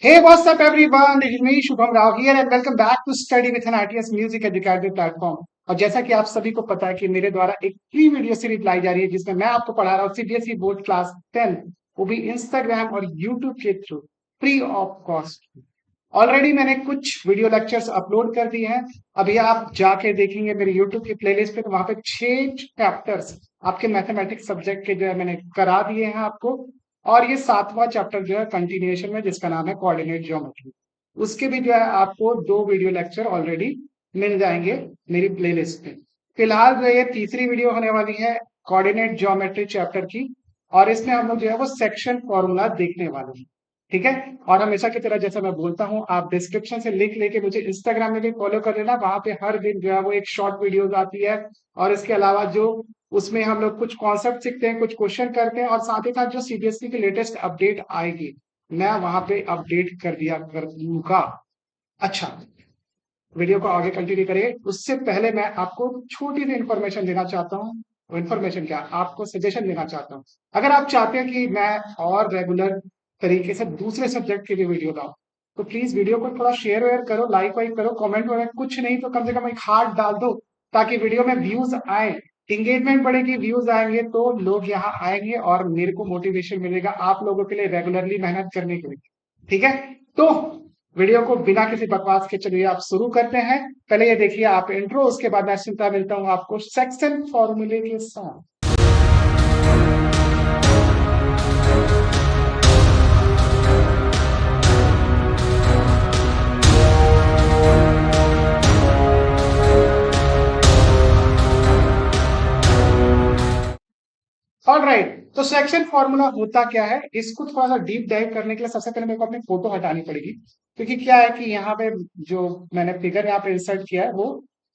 Hey, what's up, everyone? This is me, Shubham Rao here, and welcome back to Study with an ITS Music Educator Platform. और जैसा कि आप सभी को पता है कि मेरे द्वारा एक फ्री वीडियो सीरीज लाई जा रही है जिसमें मैं आपको पढ़ा रहा हूँ सीबीएसई बोर्ड क्लास 10, वो भी इंस्टाग्राम और यूट्यूब के through, free of cost. Already मैंने कुछ वीडियो लेक्चर्स अपलोड कर दिए हैं। अभी आप जाके देखेंगे मेरे यूट्यूब की प्लेलिस्ट पे, तो वहां पे 6 चैप्टर्स आपके मैथमेटिक्स सब्जेक्ट के जो है मैंने करा दिए हैं आपको। और ये 7वां चैप्टर जो है कंटिन्यूएशन में, जिसका नाम है कोऑर्डिनेट ज्योमेट्री। उसके भी जो है आपको 2 वीडियो लेक्चर ऑलरेडी मिल जाएंगे मेरी प्लेलिस्ट पे। फिलहाल जो ये तीसरी वीडियो होने वाली है कोऑर्डिनेट ज्योमेट्री चैप्टर की, और इसमें हम लोग जो है वो सेक्शन फॉर्मूला देखने वाले हैं। ठीक है। और हमेशा की तरह जैसा मैं बोलता हूँ, आप डिस्क्रिप्शन से लिंक लेके मुझे इंस्टाग्राम में भी फॉलो कर लेना। वहां पे हर दिन जो है वो एक शॉर्ट वीडियोस आती है। और इसके अलावा जो उसमें हम लोग कुछ कॉन्सेप्ट सीखते हैं, कुछ क्वेश्चन करते हैं, और साथ ही साथ जो सीबीएसई की लेटेस्ट अपडेट आएगी मैं वहां पे अपडेट कर दिया करूंगा। अच्छा, वीडियो को आगे कंटिन्यू करिए उससे पहले मैं आपको छोटी सी इन्फॉर्मेशन देना चाहता हूँ। वो इन्फॉर्मेशन क्या, आपको सजेशन देना चाहता हूँ। अगर आप चाहते हैं कि मैं और रेगुलर तरीके से दूसरे सब्जेक्ट की भी वीडियो लाऊं, तो प्लीज वीडियो को थोड़ा शेयर वेयर करो, लाइक वाइक करो, कमेंट वगैरह कुछ नहीं तो कम से कम एक हार्ट डाल दो, ताकि वीडियो में व्यूज आए। इंगेजमेंट बढ़ेगी, व्यूज आएंगे तो लोग यहाँ आएंगे और मेरे को मोटिवेशन मिलेगा आप लोगों के लिए रेगुलरली मेहनत करने के लिए। ठीक है। तो वीडियो को बिना किसी बकवास के चलिए आप शुरू करते हैं। पहले ये देखिए आप इंट्रो, उसके बाद मैं चिंता मिलता हूँ आपको सेक्शन फॉर्मूले के साथ। ऑलराइट, तो सेक्शन फॉर्मूला होता क्या है, इसको थोड़ा सा डीप डाइव करने के लिए सबसे पहले मेरे को अपनी फोटो हटानी पड़ेगी। क्योंकि क्या है कि यहाँ पे जो मैंने फिगर यहाँ पे इंसर्ट किया है वो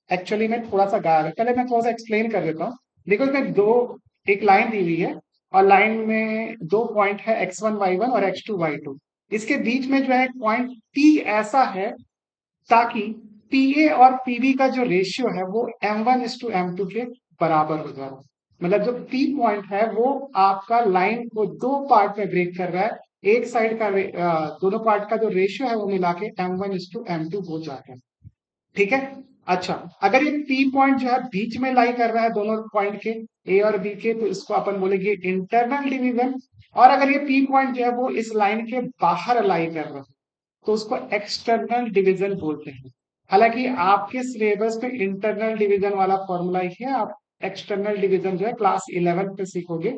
एक्चुअली में थोड़ा सा गायब है। पहले मैं थोड़ा सा एक्सप्लेन कर देता हूँ। देखो इसमें दो, एक लाइन दी हुई है, और लाइन में 2 पॉइंट है x1 y1 और x2 y2। इसके बीच में जो है पॉइंट P ऐसा है ताकि पीए और पीबी का जो रेशियो है वो m1:m2 के बराबर हो जाए। मतलब जो पी पॉइंट है वो आपका लाइन को 2 पार्ट में ब्रेक कर रहा है। एक साइड का दोनों पार्ट का जो रेशियो है वो मिला के m1:m2 हो जाता है। ठीक है। अच्छा, अगर ये पी पॉइंट जो है बीच में लाई कर रहा है दोनों पॉइंट के, ए और बी के, तो इसको अपन बोलेंगे इंटरनल डिवीजन। और अगर ये पी पॉइंट जो है वो इस लाइन के बाहर लाई कर रहा है, तो उसको एक्सटर्नल डिवीजन बोलते हैं। हालांकि आपके सिलेबस में इंटरनल डिवीजन वाला फॉर्मूला ही है, आप एक्सटर्नल डिवीजन जो है क्लास 11 पे सीखोगे।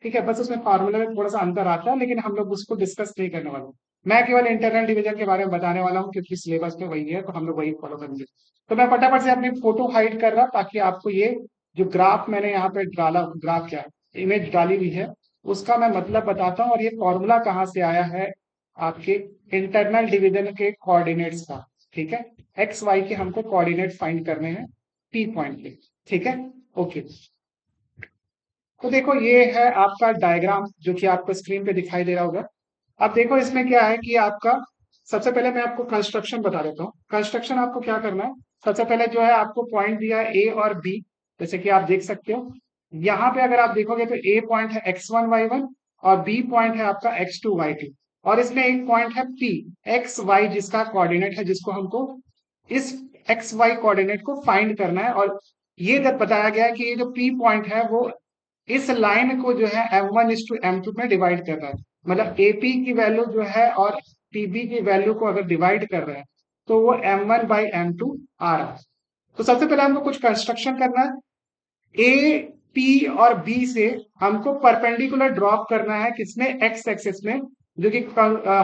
ठीक है, बस उसमें फॉर्मूला में थोड़ा सा अंतर आता है, लेकिन हम लोग उसको डिस्कस नहीं करने वाले। मैं केवल इंटरनल डिवीजन के बारे में बताने वाला हूँ क्योंकि सिलेबस में वही है, तो हम लोग वही फॉलो करेंगे। तो मैं फटाफट से अपनी फोटो हाइड कर रहा ताकि आपको ये जो ग्राफ मैंने यहाँ पे डाला, ग्राफ क्या है, इमेज डाली हुई है, उसका मैं मतलब बताता हूँ। और ये फॉर्मूला कहाँ से आया है, आपके इंटरनल डिवीजन के कोऑर्डिनेट्स का। ठीक है, एक्स वाई के हमको कोऑर्डिनेट फाइंड करने हैं पी पॉइंट के। ठीक है। ओके, तो देखो ये है आपका डायग्राम जो कि आपको स्क्रीन पे दिखाई दे रहा होगा। अब देखो इसमें क्या है कि आपका, सबसे पहले मैं आपको कंस्ट्रक्शन बता देता हूँ। कंस्ट्रक्शन आपको क्या करना है, सबसे पहले जो है आपको पॉइंट दिया है ए और बी, जैसे कि आप देख सकते हो। यहाँ पे अगर आप देखोगे तो ए पॉइंट है x1 y1 और बी पॉइंट है आपका x2 y2। और इसमें एक पॉइंट है पी, एक्स वाई, जिसका कोऑर्डिनेट है, जिसको हमको इस एक्स वाई कोऑर्डिनेट को फाइंड करना है। और ये जब बताया गया है कि ये जो पी पॉइंट है वो इस लाइन को जो है m1:m2 में डिवाइड कर रहा है। मतलब एपी की वैल्यू जो है और पीबी की वैल्यू को अगर डिवाइड कर रहे हैं तो वो m1/m2 आ रहा है। तो सबसे पहले हमको कुछ कंस्ट्रक्शन करना है। ए, पी और बी से हमको परपेंडिकुलर ड्रॉप करना है, किसमें, एक्स एक्सिस में, जो कि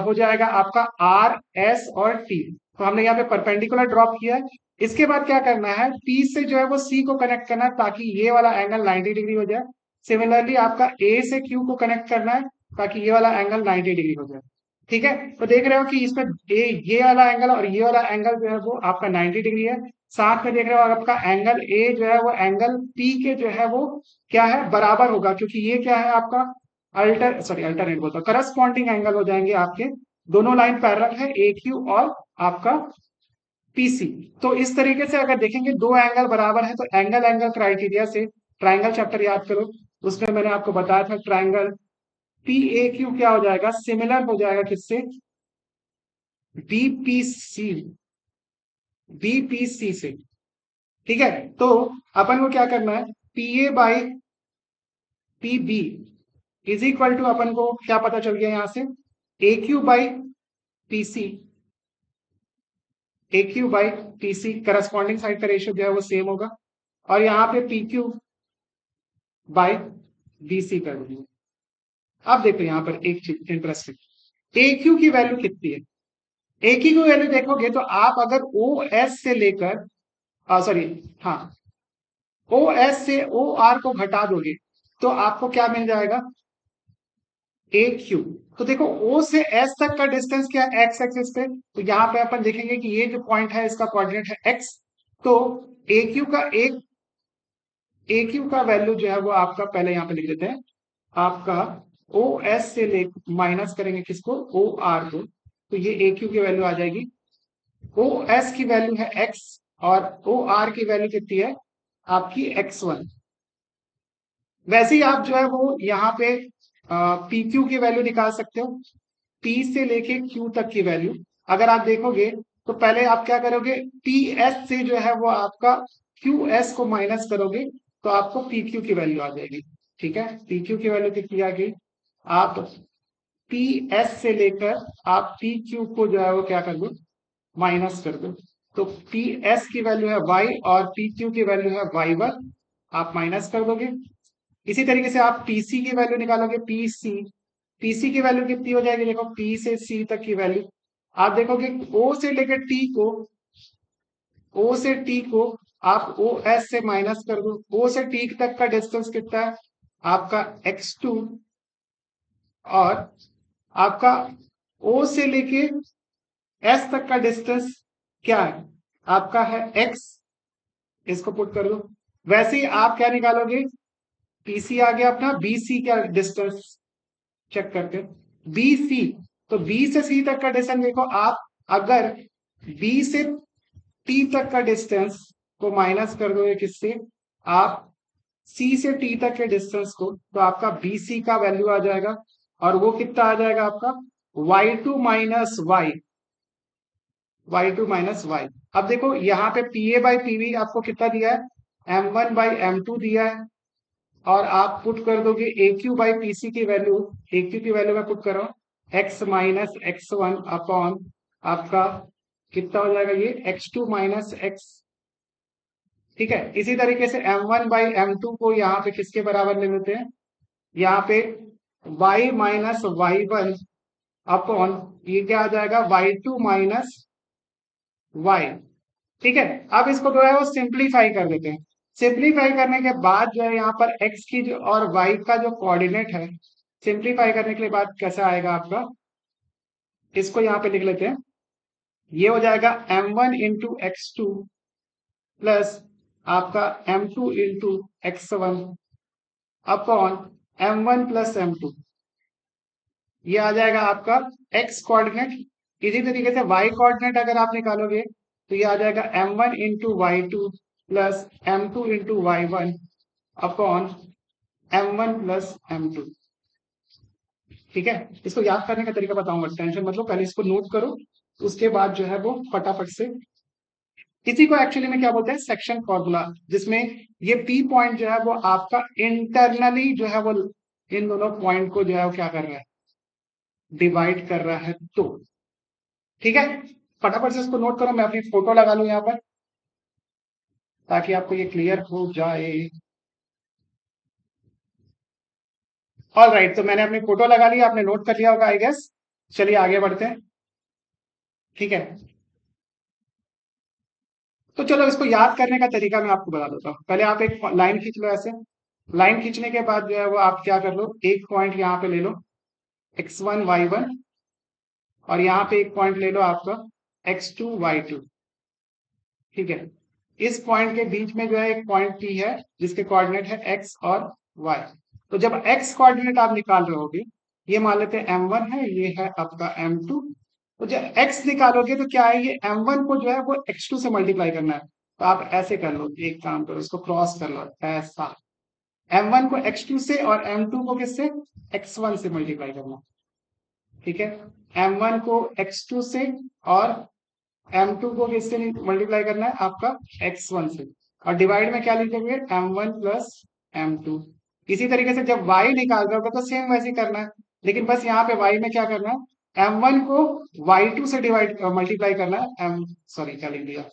हो जाएगा आपका आर, एस और टी। तो हमने यहाँ पे परपेंडिकुलर ड्रॉप किया है। इसके बाद क्या करना है, पी से जो है वो सी को कनेक्ट करना है ताकि ये वाला एंगल 90 डिग्री हो जाए। सिमिलरली आपका ए से क्यू को कनेक्ट करना है ताकि ये वाला एंगल 90 डिग्री हो जाए। ठीक है, तो देख रहे हो कि इसमें ये वाला एंगल और ये वाला एंगल जो है वो आपका 90 डिग्री है। साथ में देख रहे हो आपका एंगल ए जो है वो एंगल पी के जो है वो क्या है, बराबर होगा, क्योंकि ये क्या है आपका अल्टरनेट बोलता हूँ, करस्पॉन्डिंग एंगल हो जाएंगे आपके। दोनों लाइन पैरेलल है, ए क्यू और आपका पीसी। तो इस तरीके से अगर देखेंगे दो एंगल बराबर है तो एंगल एंगल क्राइटेरिया से ट्राइंगल चैप्टर याद करो, उसमें मैंने आपको बताया था ट्राइंगल पी ए क्यू क्या हो जाएगा, सिमिलर हो जाएगा किससे, बीपीसी, बीपीसी से, ठीक है। तो अपन को क्या करना है, PA by PB is equal to, अपन को क्या पता चल गया यहां से, A Q by PC, A Q by PC, corresponding side का रेशियो जो है वो सेम होगा, और यहाँ पे पी क्यू बाई बीसी कर दूंगा। अब देखो यहाँ पर एक चीज इंटरेस्टिंग, ए क्यू की वैल्यू कितनी है, ए क्यू की वैल्यू देखोगे तो आप अगर ओ एस से लेकर, सॉरी, हाँ, ओ एस से ओ आर को घटा दोगे तो आपको क्या मिल जाएगा, ए क्यू। तो देखो ओ से एस तक का डिस्टेंस क्या है, एक्स एक्सिस पे, तो यहाँ पे अपन देखेंगे कि ये जो पॉइंट है इसका कोऑर्डिनेट है एक्स, तो ए क्यू का एक, ए क्यू का वैल्यू जो है वो आपका, पहले यहाँ पे लिख देते हैं, आपका ओ एस से ले माइनस करेंगे किसको, ओ आर को, तो ये ए क्यू की वैल्यू आ जाएगी, ओ एस की वैल्यू है एक्स, और ओ आर की वैल्यू कितनी है आपकी x1। वैसे ही आप जो है वो यहाँ पे पी क्यू की वैल्यू निकाल सकते हो, पी से लेके क्यू तक की वैल्यू। अगर आप देखोगे तो पहले आप क्या करोगे, पी एस से जो है वो आपका क्यू एस को माइनस करोगे तो आपको पी क्यू की वैल्यू आ जाएगी, ठीक है। पी क्यू की वैल्यू कितनी आ गई, आप पी एस से लेकर आप पी क्यू को जो है वो क्या कर दो, माइनस कर दो, तो पी एस की वैल्यू है y और पी क्यू की वैल्यू है y1, आप माइनस कर दोगे। इसी तरीके से आप पीसी की वैल्यू निकालोगे, पीसी, पीसी की वैल्यू कितनी हो जाएगी, देखो पी से सी तक की वैल्यू, आप देखोगे ओ से लेकर टी को, ओ से टी को आप ओ एस से माइनस कर दो, ओ से टी तक का डिस्टेंस कितना है आपका x2, और आपका ओ से लेके एस तक का डिस्टेंस क्या है आपका है x, इसको पुट कर दो। वैसे ही आप क्या निकालोगे, पीसी आ गया अपना, बीसी का डिस्टेंस चेक करके, बीसी, तो बी से सी तक का डिस्टेंस देखो आप, अगर बी से टी तक का डिस्टेंस को माइनस कर दोगे किससे, आप सी से टी तक के डिस्टेंस को, तो आपका बीसी का वैल्यू आ जाएगा, और वो कितना आ जाएगा आपका, y2 minus Y, y2 - y। अब देखो यहाँ पे पी ए बाई पीवी आपको कितना दिया है, m1/m2 दिया है, और आप पुट कर दोगे ए क्यू बाई पीसी की वैल्यू, ए क्यू की वैल्यू में पुट करो x माइनस x1 अपॉन आपका कितना हो जाएगा ये, x2 - x, ठीक है। इसी तरीके से m1/m2 को यहाँ पे किसके बराबर ले लेते हैं, यहाँ पे y माइनस y1 अपॉन ये क्या आ जाएगा, y2 - y, ठीक है। अब इसको जो है वो सिंप्लीफाई कर देते हैं, सिंप्लीफाई करने के बाद जो है यहाँ पर x की जो और y का जो कोऑर्डिनेट है, सिंप्लीफाई करने के बाद कैसा आएगा आपका, इसको यहाँ पे लिख लेते हैं, ये हो जाएगा m1 इंटू x2 प्लस आपका m2 into x1 upon m1 plus m2, ये आ जाएगा आपका x कोऑर्डिनेट। इसी तरीके से y कोऑर्डिनेट अगर आप निकालोगे तो ये आ जाएगा m1 into y2 plus m2 into y1 upon m1 plus m2, ठीक है। इसको याद करने का तरीका बताऊंगा, टेंशन मतलब पहले इसको नोट करो, उसके बाद जो है वो फटाफट से, इसी को एक्चुअली में क्या बोलते हैं, सेक्शन फॉर्मूला, जिसमें ये पी पॉइंट जो है वो आपका इंटरनली जो है वो इन दोनों पॉइंट को जो है वो क्या कर रहा है, डिवाइड कर रहा है, तो ठीक है। फटाफट से इसको नोट करो, मैं अपनी फोटो लगा लूं यहाँ पर ताकि आपको ये क्लियर हो जाए। ऑल राइट, तो मैंने अपनी फोटो लगा ली, आपने नोट कर लिया होगा आई गेस। चलिए आगे बढ़ते हैं, ठीक है। तो चलो इसको याद करने का तरीका मैं आपको बता देता हूँ, पहले आप एक लाइन खींच लो ऐसे, लाइन खींचने के बाद जो है वो आप क्या कर लो, एक पॉइंट यहाँ पे ले लो x1 y1, और यहाँ पे एक पॉइंट ले लो आपका x2 y2, ठीक है। इस पॉइंट के बीच में जो है एक पॉइंट P है जिसके कोऑर्डिनेट है x और y। तो जब x कोऑर्डिनेट आप निकाल रहे होगे, ये मान लेते हैं m1 है, ये है आपका m2, तो जब x निकालोगे तो क्या है, ये m1 को जो है वो x2 से मल्टीप्लाई करना है, तो आप ऐसे कर लो, एक काम करो, इसको क्रॉस कर लो ऐसा, m1 को x2 से और m2 को किससे, x1 से मल्टीप्लाई करना, ठीक है, m1 को x2 से और m2 को किससे मल्टीप्लाई करना है आपका x1 से, और डिवाइड में क्या लिखेंगे m1 प्लस m2। इसी तरीके से जब y निकाल रहे होगा तो सेम वैसे ही करना है, लेकिन बस यहाँ पे y में क्या करना है, m1 को y2 से डिवाइड मल्टीप्लाई करना है, m सॉरी क्या लिख दिया,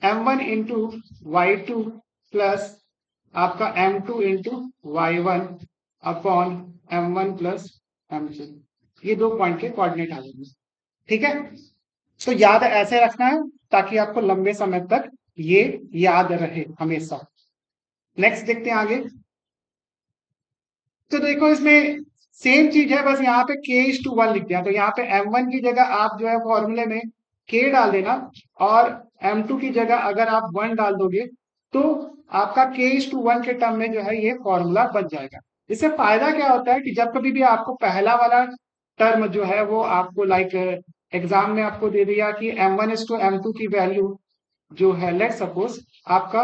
m1 इंटू y2 प्लस आपका m2 into y1 upon m1 plus m2। ये दो पॉइंट के कोऑर्डिनेट आ जाएंगे। ठीक है, तो याद ऐसे रखना है ताकि आपको लंबे समय तक ये याद रहे हमेशा। नेक्स्ट देखते हैं आगे। तो देखो इसमें सेम चीज है, बस यहाँ पे k:1 लिख दिया, तो यहाँ पे m1 की जगह आप जो है फॉर्मूले में k डाल देना, और m2 की जगह अगर आप 1 डाल दोगे तो आपका k:1 के टर्म में जो है ये फॉर्मूला बन जाएगा। इससे फायदा क्या होता है कि जब कभी भी आपको पहला वाला टर्म जो है वो आपको लाइक एग्जाम में आपको दे दिया कि m1:m2 की वैल्यू जो है लेट सपोज आपका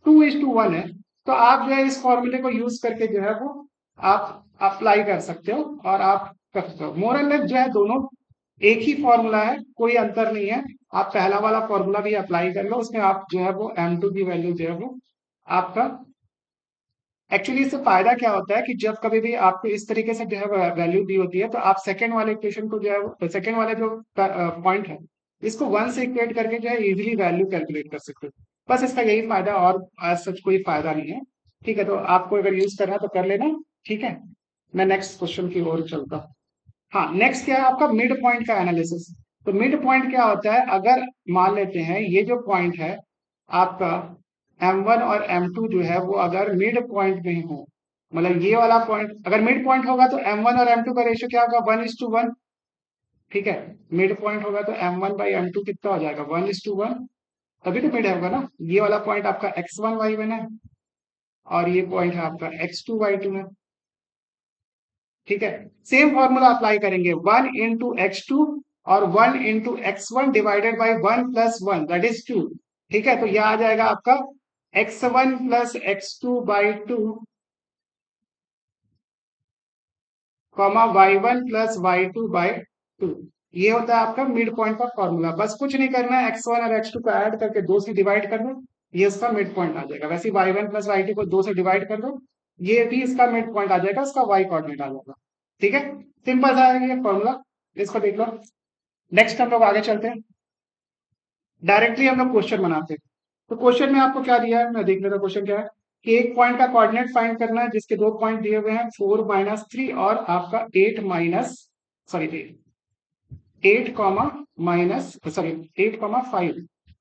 2:1 है, तो आप जो है इस फॉर्मूले को यूज करके जो है वो आप अप्लाई कर सकते हो और आप कर सकते हो। मोरल जो है दोनों एक ही फॉर्मूला है, कोई अंतर नहीं है। आप पहला वाला फॉर्मूला भी अप्लाई कर लो, उसमें आप जो है वो m2 की वैल्यू जो है वो आपका एक्चुअली इससे फायदा क्या होता है कि जब कभी भी आपको इस तरीके से जो है वैल्यू दी होती है तो आप सेकंड वाले इक्वेशन को जो है सेकंड वाले जो पॉइंट है इसको 1 से इक्वेट करके जो है इजीली वैल्यू कैलकुलेट कर सकते हो। बस इसका यही फायदा, और आज सच कोई फायदा नहीं है। ठीक है, तो आपको अगर यूज करना है तो कर लेना। ठीक है, मैं नेक्स्ट क्वेश्चन की ओर चलता हूँ। हाँ, नेक्स्ट क्या है आपका मिड पॉइंट का एनालिसिस। तो मिड पॉइंट क्या होता है, अगर मान लेते हैं ये जो पॉइंट है आपका m1 और m2 जो है वो अगर मिड पॉइंट में हो, मतलब ये वाला पॉइंट अगर मिड पॉइंट होगा तो m1 और m2 का रेशियो क्या होगा, 1:1। ठीक है, मिड पॉइंट होगा तो m1/m2 कितना हो जाएगा, 1:1। तभी तो मिड होगा ना, ये वाला पॉइंट आपका x1y1 है और ये पॉइंट है आपका x2y2 है। ठीक है, सेम फॉर्मूला अप्लाई करेंगे, 1:x2 और 1:x1 divided by 1+1 that is 2। ठीक है, तो यह आ जाएगा आपका x1 plus x2/2 comma y1 plus y2/2। ये होता है आपका मिड पॉइंट का फॉर्मूला। बस कुछ नहीं करना है, x1 और x2 को ऐड करके 2 से डिवाइड कर दो, ये इसका मिड पॉइंट आ जाएगा। वैसे y1 प्लस y2 को 2 से डिवाइड कर दो, ये भी इसका मिड पॉइंट आ जाएगा, इसका y कोऑर्डिनेट आ जाएगा। ठीक है, सिंपल सा है ये फॉर्मूला, इसको देख लो। नेक्स्ट हम लोग आगे चलते हैं, डायरेक्टली हम लोग क्वेश्चन बनाते हैं। तो क्वेश्चन में आपको क्या दिया है, मैं देख लेता हूँ क्वेश्चन क्या है कि एक पॉइंट का कोऑर्डिनेट फाइंड करना है जिसके दो पॉइंट दिए हुए हैं 4-3 और आपका 8-5,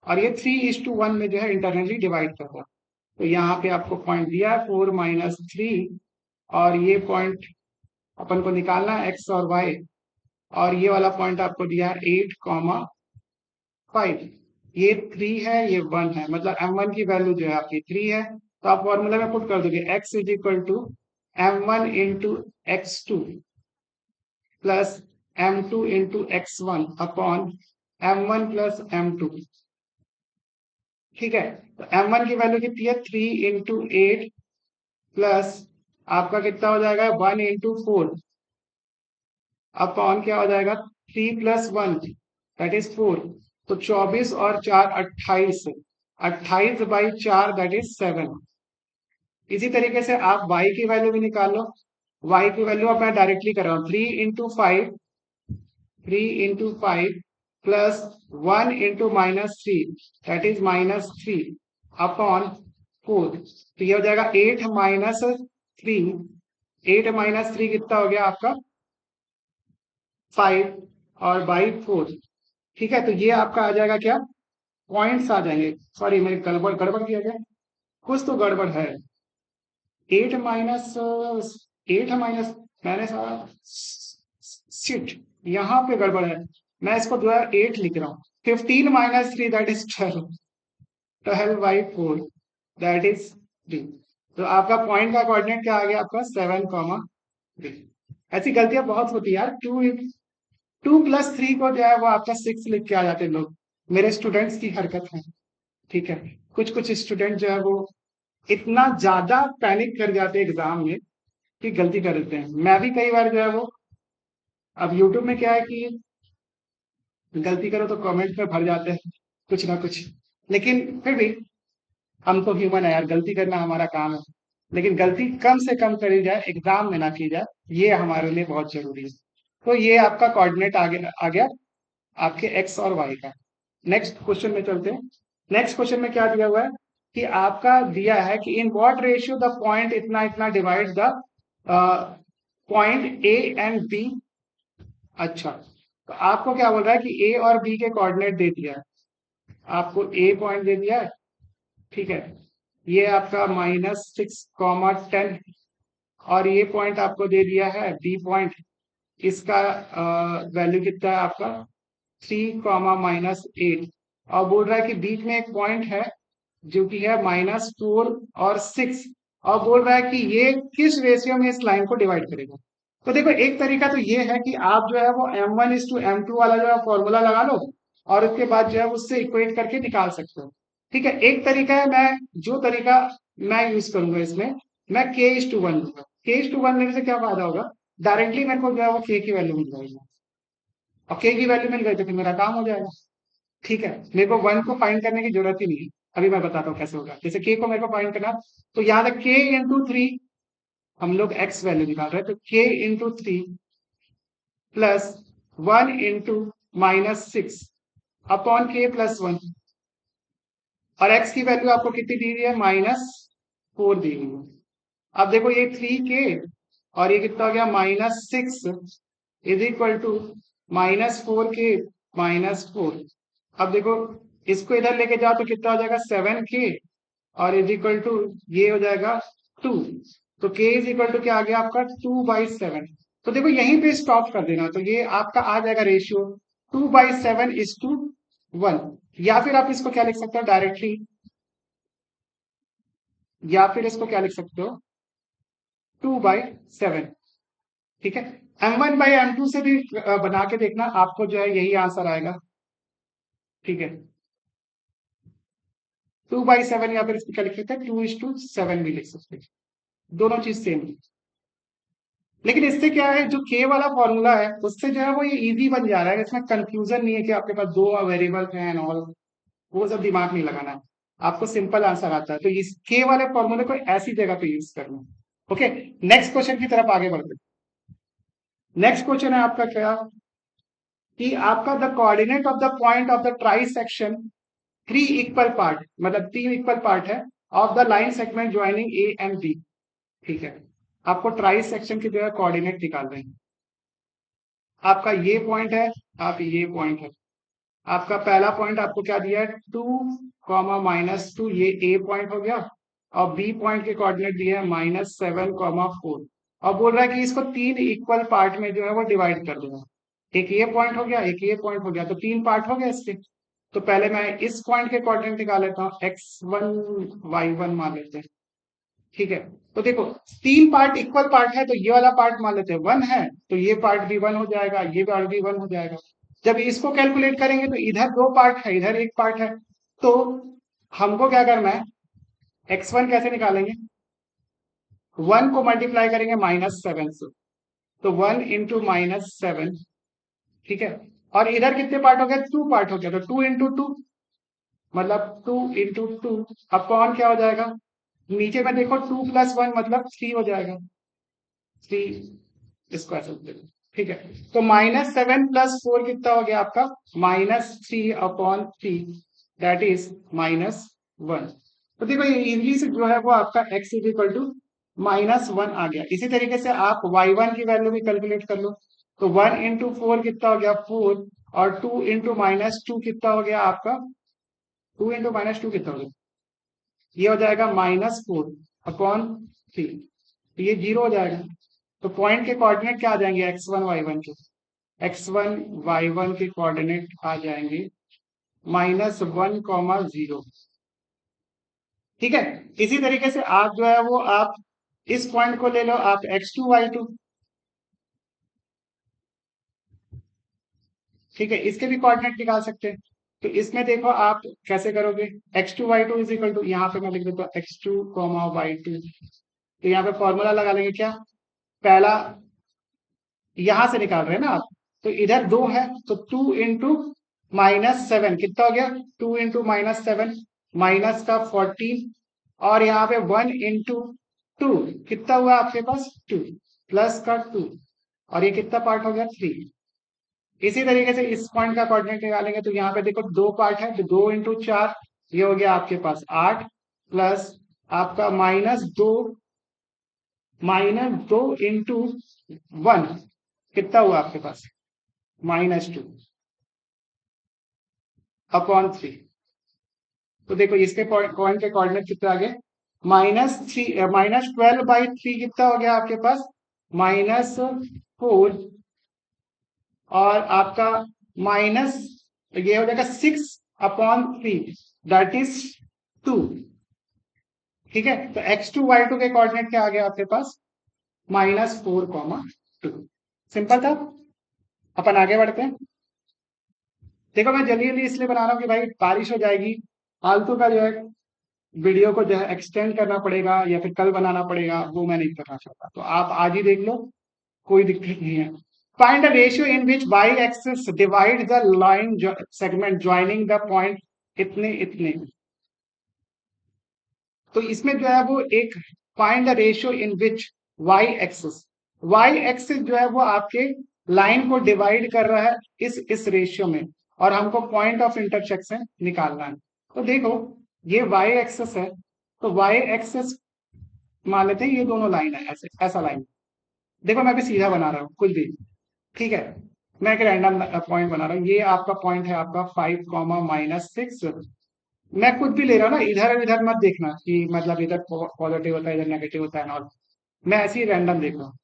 और ये 3:1 में जो है इंटरनली डिवाइड कर रहा है। तो यहाँ पे आपको पॉइंट दिया है 4-3, और ये पॉइंट अपन को निकालना है x और y, और ये वाला पॉइंट आपको दिया है 8,5। ये 3 है, ये 1 है, मतलब m1 की वैल्यू जो है आपकी 3 है। तो आप फॉर्मूला में पुट कर दोगे x=m1 into x2 plus m2 into x1 upon m1 plus m2। ठीक है, तो m1 की वैल्यू कितनी है, 3 × 8 प्लस आपका कितना हो जाएगा, 1 × 4 अपॉन क्या हो जाएगा, 3+1 दैट इज 4। तो 24 और 4 28, 28/4 दैट इज 7। इसी तरीके से आप y की वैल्यू भी निकाल लो। y की वैल्यू अब मैं डायरेक्टली कर रहा हूँ, 3 × 5 प्लस 1 × -3 दैट इज -3 अपॉन 4। तो ये हो जाएगा 8-3, 8-3 कितना हो गया आपका 5 और बाई 4। ठीक है, तो ये आपका आ जाएगा क्या, पॉइंट्स आ जाएंगे। सॉरी मैं गड़बड़ गड़बड़ किया गया, कुछ तो गड़बड़ है। 8 माइनस मैंने सारा शिट, यहाँ पे गड़बड़ है। मैं इसको जो है 8 लिख रहा हूँ। 15-3 दैट इज 12, 12/4 दैट इज 3। तो आपका पॉइंट का कोऑर्डिनेट क्या आ गया आपका 7,3। ऐसी गलतियां बहुत होती है यार, 2+3 को जो है वो आपका 6 लिख के आ जाते हैं लोग, मेरे स्टूडेंट्स की हरकत है। ठीक है, कुछ कुछ स्टूडेंट जो है वो इतना ज्यादा पैनिक कर जाते हैं एग्जाम में कि गलती कर देते हैं। मैं भी कई बार जो है वो अब यूट्यूब में क्या है कि गलती करो तो कमेंट में भर जाते हैं कुछ ना कुछ, लेकिन फिर भी हम तो ह्यूमन है यार, गलती करना हमारा काम है, लेकिन गलती कम से कम करी जाए, एग्जाम में ना की जाए, ये हमारे लिए बहुत जरूरी है। तो ये आपका कोऑर्डिनेट आ गया आपके एक्स और वाई का। नेक्स्ट क्वेश्चन में चलते हैं। नेक्स्ट क्वेश्चन में क्या दिया हुआ है कि आपका दिया है कि in what ratio the point इतना इतना divide the point A and B. अच्छा, तो आपको क्या बोल रहा है कि ए और बी के कोऑर्डिनेट दे दिया है, आपको ए पॉइंट दे दिया है, ठीक है, ये आपका -6, 10, और ये पॉइंट आपको दे दिया है बी पॉइंट, इसका वैल्यू कितना है आपका 3, -8, और बोल रहा है कि बीच में एक पॉइंट है जो कि है -4 और 6, और बोल रहा है कि ये किस रेशियो में इस लाइन को डिवाइड करेगा। तो देखो एक तरीका तो ये है कि आप जो है वो M1:M2 वाला जो है फॉर्मूला लगा लो, और उसके बाद जो है उससे इक्वेट करके निकाल सकते हो। ठीक है, एक तरीका है, मैं जो तरीका मैं यूज करूंगा इसमें, मैं K:1 लूंगा। K:1 लेने से क्या फायदा होगा, डायरेक्टली मेरे को जो है वो K की वैल्यू मिल जाएगी, और K की वैल्यू मिल गई तो फिर मेरा काम हो जाएगा। ठीक है, मेरे को वन को फाइंड करने की जरूरत ही नहीं है। अभी मैं बताता हूँ कैसे होगा। जैसे के को मेरे को फाइंड करना, तो यहाँ तक K×3, हम लोग एक्स वैल्यू निकाल रहे हैं, तो K×3 +1 × -6 अपॉन K+1, और एक्स की वैल्यू आपको कितनी दी हुई है, -4 दी हुई है। अब देखो ये 3K और ये कितना हो गया -6 =-4K-4। अब देखो इसको इधर लेके जाओ तो कितना हो जाएगा 7K, और ये हो जाएगा 2। तो K क्या आ गया आपका 2/7। तो देखो यहीं पे स्टॉप कर देना, तो ये आपका आ जाएगा रेशियो 2/7:1। या फिर आप इसको क्या लिख सकते हो डायरेक्टली, या फिर इसको क्या लिख सकते हो 2/7। ठीक है, M1/M2 से भी बना के देखना, आपको जो है यही आंसर आएगा। ठीक है, 2/7, या फिर इसको क्या लिख सकते हैं 2:7 भी लिख सकते हैं, दोनों चीज सेम है। लेकिन इससे क्या है, जो के वाला फॉर्मूला है उससे जो है वो ये इजी बन जा रहा है, इसमें कंफ्यूजन नहीं है कि आपके पास दो वेरिएबल हैं एंड ऑल, वो सब दिमाग नहीं लगाना है, आपको सिंपल आंसर आता है। तो इस के वाले फॉर्मूले को ऐसी जगह पे यूज करना। ओके, नेक्स्ट क्वेश्चन की तरफ आगे बढ़ते हैं। नेक्स्ट क्वेश्चन है आपका क्या, कि आपका the coordinate of the point of the trisection 3 equal part, मतलब 3 इक्वल पार्ट है, of the line segment joining A and B. ठीक है, आपको ट्राई सेक्शन की जो है कोऑर्डिनेट निकाल रहे हैं। आपका ये पॉइंट है, आप ये पॉइंट है, आपका पहला पॉइंट आपको क्या दिया है 2, -2, ये ए पॉइंट हो गया, और बी पॉइंट के कोऑर्डिनेट दिए हैं -7, 4, और बोल रहा है कि इसको 3 इक्वल पार्ट में जो है वो डिवाइड कर दूंगा। एक ये पॉइंट हो गया, एक ये पॉइंट हो गया, तो 3 पार्ट हो गया इसके। तो पहले मैं इस पॉइंट के कोऑर्डिनेट निकाल लेता हूँ, x1 y1 मान लेते हैं। ठीक है, तो देखो 3 पार्ट इक्वल पार्ट है, तो ये वाला पार्ट मान लेते हैं 1 है, तो ये पार्ट भी 1 हो जाएगा, ये पार्ट भी 1 हो जाएगा। जब इसको कैलकुलेट करेंगे तो इधर 2 पार्ट है, इधर 1 पार्ट है, तो हमको क्या करना है, x1 कैसे निकालेंगे, 1 को मल्टीप्लाई करेंगे -7 से, तो 1 × -7। ठीक है, और इधर कितने पार्ट हो गए, 2 पार्ट हो गया, तो 2 × 2, मतलब 2 × 2 अपॉन क्या हो जाएगा, नीचे में देखो 2+1 मतलब 3 हो जाएगा, 3, इसको ऐसे लिख देंगे। ठीक है, तो -7 + 4 कितना हो गया आपका -3/3, दैट इज -1। तो देखो ये इजली से जो है वो आपका x =-1 आ गया। इसी तरीके से आप y1 की वैल्यू भी कैलकुलेट कर लो, तो 1 × 4 कितना हो गया 4, और 2 × -2 कितना हो गया आपका, 2 × -2 कितना हो गया, ये हो जाएगा -4/3, तो ये 0 हो जाएगा। तो पॉइंट के कोऑर्डिनेट क्या आ जाएंगे x1 y1 के, x1 y1 के कोऑर्डिनेट आ जाएंगे -1, 0। ठीक है, इसी तरीके से आप जो है वो आप इस पॉइंट को ले लो, आप x2 y2, ठीक है, इसके भी कोऑर्डिनेट निकाल सकते हैं। तो इसमें देखो आप कैसे करोगे, x2 y2 यहाँ पे मैं लिख देता हूँ x2 y2, तो यहाँ पे फॉर्मूला लगा लेंगे क्या, पहला यहां से निकाल रहे हैं ना आप, तो इधर 2 है, तो 2 into -7 कितना हो गया? 2 into -7 माइनस का 14, और यहाँ पे 1 into 2 कितना हुआ आपके पास? 2 प्लस का 2, और ये कितना पार्ट हो गया? 3। इसी तरीके से इस पॉइंट का कोऑर्डिनेट निकालेंगे, तो यहाँ पे देखो 2 पार्ट है, तो 2 into 4 ये हो गया आपके पास 8, प्लस आपका -2 कितना हुआ आपके पास? -2/3। तो देखो इसके पॉइंट के कोऑर्डिनेट कितने आ गए? -12/3 कितना हो गया आपके पास? -4, और आपका माइनस ये हो जाएगा 6/3, दैट इज 2। ठीक है, तो x2 y2 के कोऑर्डिनेट क्या आ गया आपके पास? -4,2। सिंपल था। अपन आगे बढ़ते हैं। देखो मैं जल्दी जल्दी इसलिए बना रहा हूँ कि भाई बारिश हो जाएगी, फालतू का जो है वीडियो को जो है एक्सटेंड करना पड़ेगा या फिर कल बनाना पड़ेगा, वो मैं नहीं करना चाहता। तो आप आज ही देख लो, कोई दिक्कत नहीं है। Find a ratio in which y-axis divide the line segment joining the point इतने इतने। तो इसमें जो है वो एक find the ratio in which y axis जो है वो आपके लाइन को डिवाइड कर रहा है इस रेशियो में, और हमको पॉइंट ऑफ इंटरसेक्शन निकालना है। तो देखो ये y एक्सिस है, तो y एक्सिस मान लेते हैं ये दोनों लाइन है, ऐसे ऐसा लाइन। देखो मैं भी सीधा बना रहा हूँ कुछ भी, ठीक है, मैं एक रैंडम पॉइंट बना रहा हूँ। ये आपका पॉइंट है आपका 5, -6। मैं कुछ भी ले रहा हूँ ना, इधर इधर मत देखना कि मतलब इधर पॉजिटिव होता है इधर नेगेटिव होता है, और मैं ऐसे ही रैंडम देख रहा हूँ।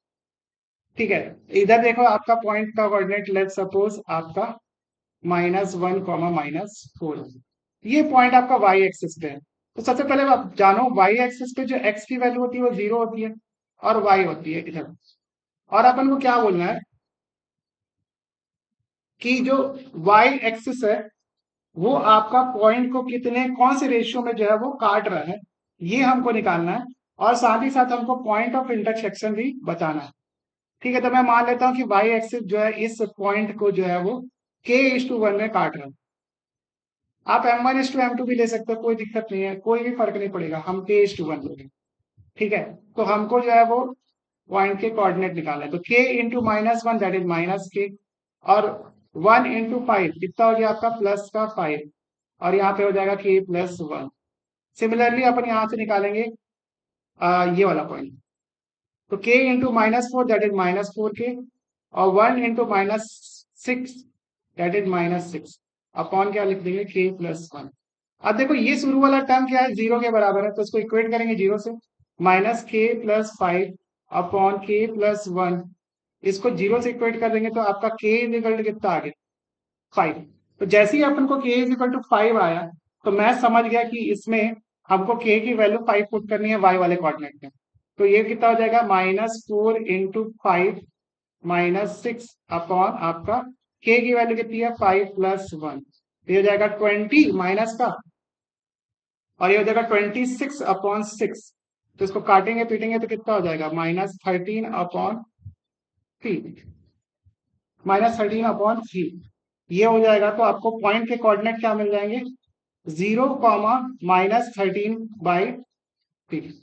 ठीक है, इधर देखो आपका पॉइंट का कोऑर्डिनेट लेट सपोज आपका -1, -4, ये पॉइंट आपका वाई एक्सिस पे है। तो सबसे पहले आप जानो वाई एक्सिस पे जो एक्स की वैल्यू होती है वो 0 होती है, और वाई होती है इधर। और अपन को क्या बोलना है कि जो वाई एक्सिस है वो आपका पॉइंट को कितने कौन से रेशियो में जो है वो काट रहा है, ये हमको निकालना है। और साथ ही साथ हमको पॉइंट ऑफ इंटरसेक्शन भी बताना है। ठीक है, तो मैं मान लेता हूँ कि वाई एक्सिस जो है इस पॉइंट को जो है वो k/1 में काट रहा है। आप m1/m2 भी ले सकते हो, कोई दिक्कत नहीं है, कोई भी फर्क नहीं पड़ेगा, हम k/1 लेंगे। ठीक है, तो हमको जो है वो पॉइंट के कोऑर्डिनेट निकालना है, तो k × -1 दैट इज -k, और 1 × 5 कितना हो गया आपका? +5, और यहाँ पे हो जाएगा k+1। सिमिलरली अपन यहाँ से निकालेंगे ये वाला पॉइंट, तो k × -4 दैट इज -4k, और 1 × -6 दैट इज -6, अपॉन क्या लिख देंगे? k+1। अब देखो ये शुरू वाला टर्म क्या है? 0 के बराबर है, तो इसको इक्वेट करेंगे 0 से, -k+5 अपॉन k+1, इसको 0 से इक्वेट कर देंगे तो आपका k इक्वल टू कितना आ गया? 5। तो जैसे ही अपन को k इक्वल टू 5 आया, तो मैं समझ गया कि इसमें हमको k की वैल्यू 5 पुट करनी है y वाले कोऑर्डिनेट में। तो ये कितना हो जाएगा? -4 × 5 -6 अपॉन आपका k की वैल्यू कितनी है? 5+1, ये हो जाएगा 20 माइनस का, और ये हो जाएगा 26/6। तो इसको काटेंगे पीटेंगे तो कितना हो जाएगा? -13/3 ये हो जाएगा। तो आपको पॉइंट के कोऑर्डिनेट क्या मिल जाएंगे? 0, -13/3,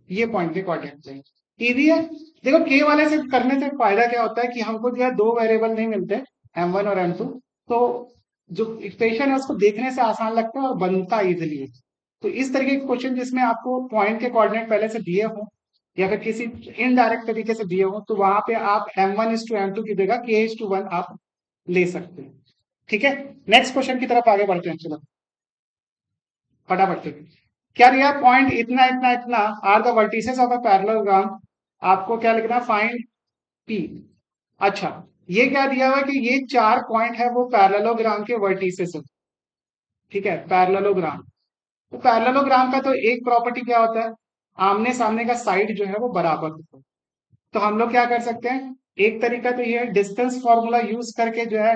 ये पॉइंट के कोऑर्डिनेट चाहिए। इजी है। देखो के वाले से करने से फायदा क्या होता है कि हमको जो है दो वेरिएबल नहीं मिलते, m1 और m2, तो जो इक्वेशन है उसको देखने से आसान लगता है और बनता इजिली है। तो इस तरीके के क्वेश्चन जिसमें आपको पॉइंट के कोऑर्डिनेट पहले से दिए हो या फिर किसी इनडायरेक्ट तरीके से दिए हो, तो वहां पे आप m1:m2 की जगह k/1 आप ले सकते हैं। ठीक है, नेक्स्ट क्वेश्चन की तरफ आगे बढ़ते हैं, चलो फटाफट से। क्या दिया? पॉइंट इतना इतना इतना are the vertices of a parallelogram. आपको क्या लिखना? Find P. अच्छा, ये क्या दिया हुआ है कि ये 4 पॉइंट है वो पैरेललोग्राम के वर्टिसेस है। ठीक है, पैरेललोग्राम, तो पैरेललोग्राम का तो एक प्रॉपर्टी क्या होता है? आमने सामने का साइड जो है वो बराबर होता है। तो हम लोग क्या कर सकते हैं? एक तरीका तो ये है, डिस्टेंस फॉर्मूला यूज करके जो है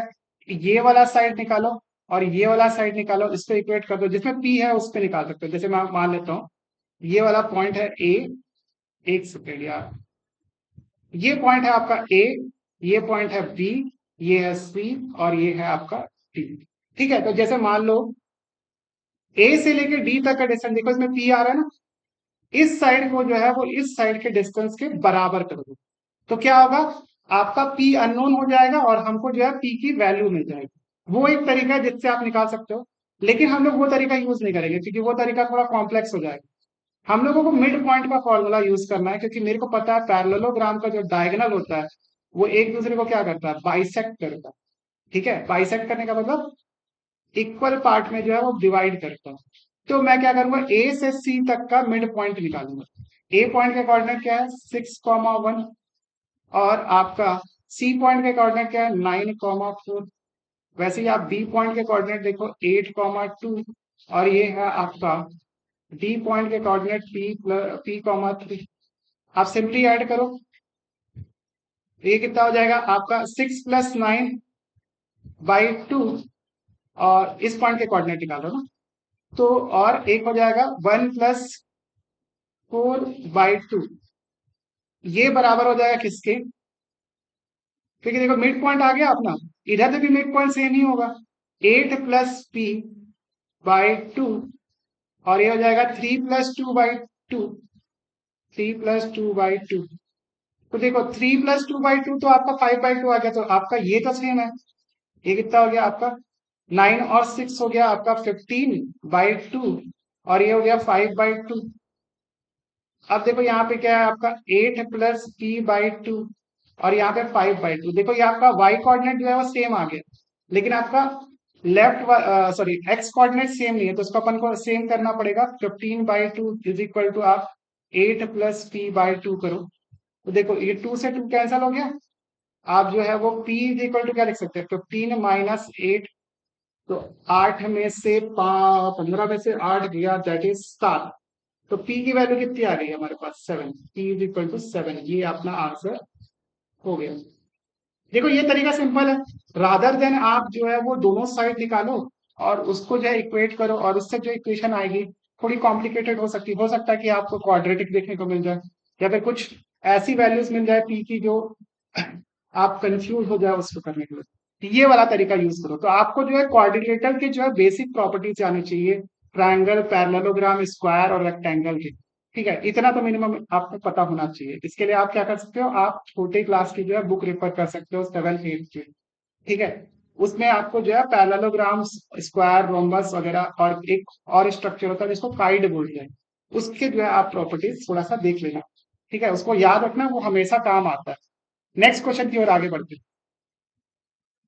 ये वाला साइड निकालो और ये वाला साइड निकालो, इसको इक्वेट कर दो, जिसमें पी है उस पर निकाल सकते हो। जैसे मैं मान लेता हूँ ये वाला पॉइंट है ए, एक सेकेंड यार, ये पॉइंट है आपका ए, ये पॉइंट है बी, ये है सी, और ये है आपका डी। ठीक है, तो जैसे मान लो ए से लेके डी तक का डिस्टेंस, देखो इसमें पी आ रहा है ना, इस साइड को जो है वो इस साइड के डिस्टेंस के बराबर कर दो, तो क्या होगा, आपका पी अननोन हो जाएगा और हमको जो है पी की वैल्यू मिल जाएगी। वो एक तरीका है जिससे आप निकाल सकते हो, लेकिन हम लोग वो तरीका यूज नहीं करेंगे क्योंकि वो तरीका थोड़ा कॉम्प्लेक्स हो जाएगा। हम लोगों को मिड पॉइंट का फॉर्मूला यूज करना है, क्योंकि मेरे को पता है पैरेललोग्राम का जो डायगोनल होता है वो एक दूसरे को क्या करता है, बाइसेक्ट करता है। ठीक है, बाइसेक्ट करने का मतलब इक्वल पार्ट में जो है वो डिवाइड करता है। तो मैं क्या करूंगा, ए से सी तक का मिड पॉइंट निकालूंगा। ए पॉइंट का कोऑर्डिनेट क्या है, 6,1, और आपका सी पॉइंट के कोऑर्डिनेट क्या है, 9,4। वैसे ही आप बी पॉइंट के कोऑर्डिनेट देखो, 8,2, और ये है आपका डी पॉइंट के कोऑर्डिनेट P,3। आप सिंपली ऐड करो, तो ये कितना हो जाएगा आपका 6 + 9/2, और इस पॉइंट के कोऑर्डिनेट निकालो ना, तो और एक हो जाएगा 1 + 4/2। ये बराबर हो जाएगा किसके, क्योंकि देखो मिड पॉइंट आ गया अपना, इधर से भी मिड पॉइंट सेम ही होगा, 8 + P/2, और ये हो जाएगा 3 + 2/2, 3 + 2/2। तो देखो 3 + 2/2 तो आपका 5/2 आ गया, तो आपका ये तो सेम है। ये कितना हो गया आपका, 9 और 6 हो गया आपका 15/2, और ये हो गया 5/2। अब देखो यहाँ पे क्या है आपका 8 + P/2, और यहाँ पे 5/2। देखो ये आपका y कोऑर्डिनेट जो है वो सेम आ गया, लेकिन आपका left sorry x coordinate same नहीं है, तो इसको अपन को सेम करना पड़ेगा। 15/2 इज इक्वल टू आप 8 + P/2 करो, तो देखो ये 2 से 2 कैंसिल हो गया। आप जो है वो p इज इक्वल टू क्या लिख सकते हैं, 15 - 8, तो 8 में से 15 में से 8 गया, दैट इज 7। तो p की वैल्यू कितनी आ गई हमारे पास, 7। p इज इक्वल टू 7, ये अपना आंसर हो गया। देखो ये तरीका सिंपल है, रादर देन आप जो है वो दोनों साइड निकालो और उसको जो है इक्वेट करो, और उससे जो इक्वेशन आएगी थोड़ी कॉम्प्लिकेटेड हो सकता है कि आपको क्वाड्रेटिक देखने को मिल जाए, या फिर कुछ ऐसी वैल्यूज मिल जाए पी की जो आप कंफ्यूज हो जाए उसको करने के लिए। तो ये वाला तरीका यूज करो, तो आपको जो है क्वाड्रिलेटरल के जो है बेसिक प्रॉपर्टीज आनी चाहिए, ट्रायंगल, पैरेललोग्राम, स्क्वायर और रेक्टेंगल के। ठीक है, इतना तो मिनिमम आपको पता होना चाहिए। इसके लिए आप क्या कर सकते हो, आप छोटे क्लास की जो है बुक रेफर कर सकते हो, 7th 8th की। ठीक है, उसमें आपको जो है पैरेललोग्राम, स्क्वायर, रोम्बस वगैरह, और एक और स्ट्रक्चर होता है जिसको काइड बोलते हैं, उसके जो है आप प्रॉपर्टीज थोड़ा सा देख लेना। ठीक है, उसको याद रखना, वो हमेशा काम आता है। नेक्स्ट क्वेश्चन की ओर आगे बढ़ते हैं।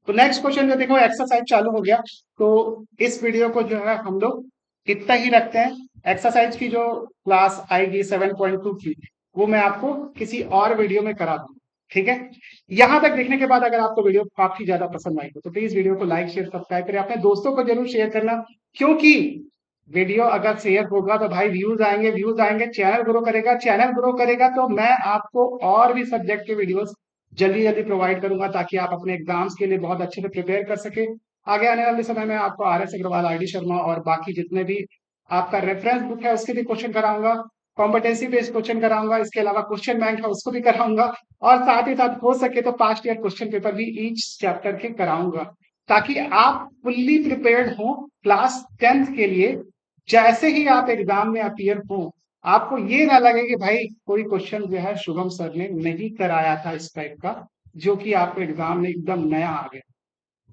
तो नेक्स्ट क्वेश्चन जो देखो, एक्सरसाइज चालू हो गया, तो इस वीडियो को जो है हम लोग इतना ही रखते हैं। एक्सरसाइज की जो क्लास आएगी 7.2 की, वो मैं आपको किसी और वीडियो में करा दूंगा। ठीक है, यहां तक देखने के बाद अगर आपको वीडियो काफी ज्यादा पसंद आई हो तो प्लीज वीडियो को लाइक, शेयर, सब्सक्राइब करें, अपने दोस्तों को जरूर शेयर करना, क्योंकि वीडियो अगर शेयर होगा तो भाई व्यूज आएंगे, चैनल ग्रो करेगा, चैनल ग्रो करेगा तो मैं आपको और भी सब्जेक्ट के वीडियोस जल्दी जल्दी प्रोवाइड करूंगा, ताकि आप अपने एग्जाम्स के लिए बहुत अच्छे से प्रिपेयर कर सके। आगे आने वाले समय में आपको RS अग्रवाल, RD शर्मा और बाकी जितने भी आपका रेफरेंस बुक है उसके भी क्वेश्चन कराऊंगा, कॉम्पिटेंसी बेस्ड क्वेश्चन कराऊंगा, इसके अलावा क्वेश्चन बैंक है उसको भी कराऊंगा, और साथ ही साथ हो सके तो पास्ट ईयर क्वेश्चन पेपर भी ईच चैप्टर के कराऊंगा, ताकि आप फुल्ली प्रिपेयर्ड हो क्लास 10th के लिए। जैसे ही आप एग्जाम में अपीयर हो, आपको ये ना लगे कि भाई कोई क्वेश्चन जो है शुभम सर ने नहीं कराया था इस टाइप का, जो कि आपको एग्जाम में एकदम नया आ गया।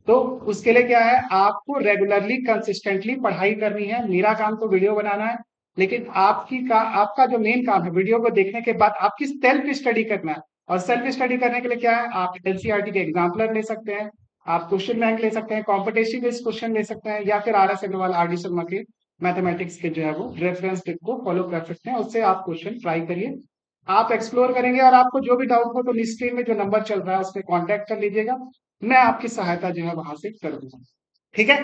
तो उसके लिए क्या है, आपको रेगुलरली कंसिस्टेंटली पढ़ाई करनी है। मेरा काम तो वीडियो बनाना है, लेकिन आपका जो मेन काम है वीडियो को देखने के बाद आपकी सेल्फ स्टडी करना है। और सेल्फ स्टडी करने के लिए क्या है, आप एनसीईआरटी के एग्जाम्पलर ले सकते हैं, आप क्वेश्चन बैंक ले सकते हैं, कॉम्पिटेटिव बेस्ड क्वेश्चन ले सकते हैं, या फिर RS अग्रवाल, RD शर्मा के मैथमेटिक्स के जो है वो रेफरेंस टिप को फॉलो कर सकते हैं, उससे आप क्वेश्चन ट्राई करिए। आप एक्सप्लोर करेंगे, और आपको जो भी डाउट हो तो स्क्रीन में जो नंबर चल रहा है उस पर कॉन्टेक्ट कर लीजिएगा, मैं आपकी सहायता जो है वहां से करूंगा। ठीक है,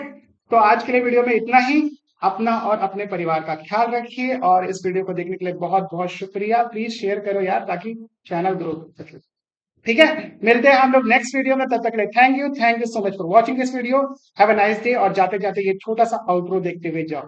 तो आज के लिए वीडियो में इतना ही। अपना और अपने परिवार का ख्याल रखिए, और इस वीडियो को देखने के लिए बहुत बहुत शुक्रिया। प्लीज शेयर करो यार, ताकि चैनल ग्रो हो सके। ठीक है, मिलते हैं हम लोग नेक्स्ट वीडियो में, तब तक के लिए thank you so much for watching this video. Have a nice day, और जाते जाते ये छोटा सा आउटरो देखते हुए जाओ।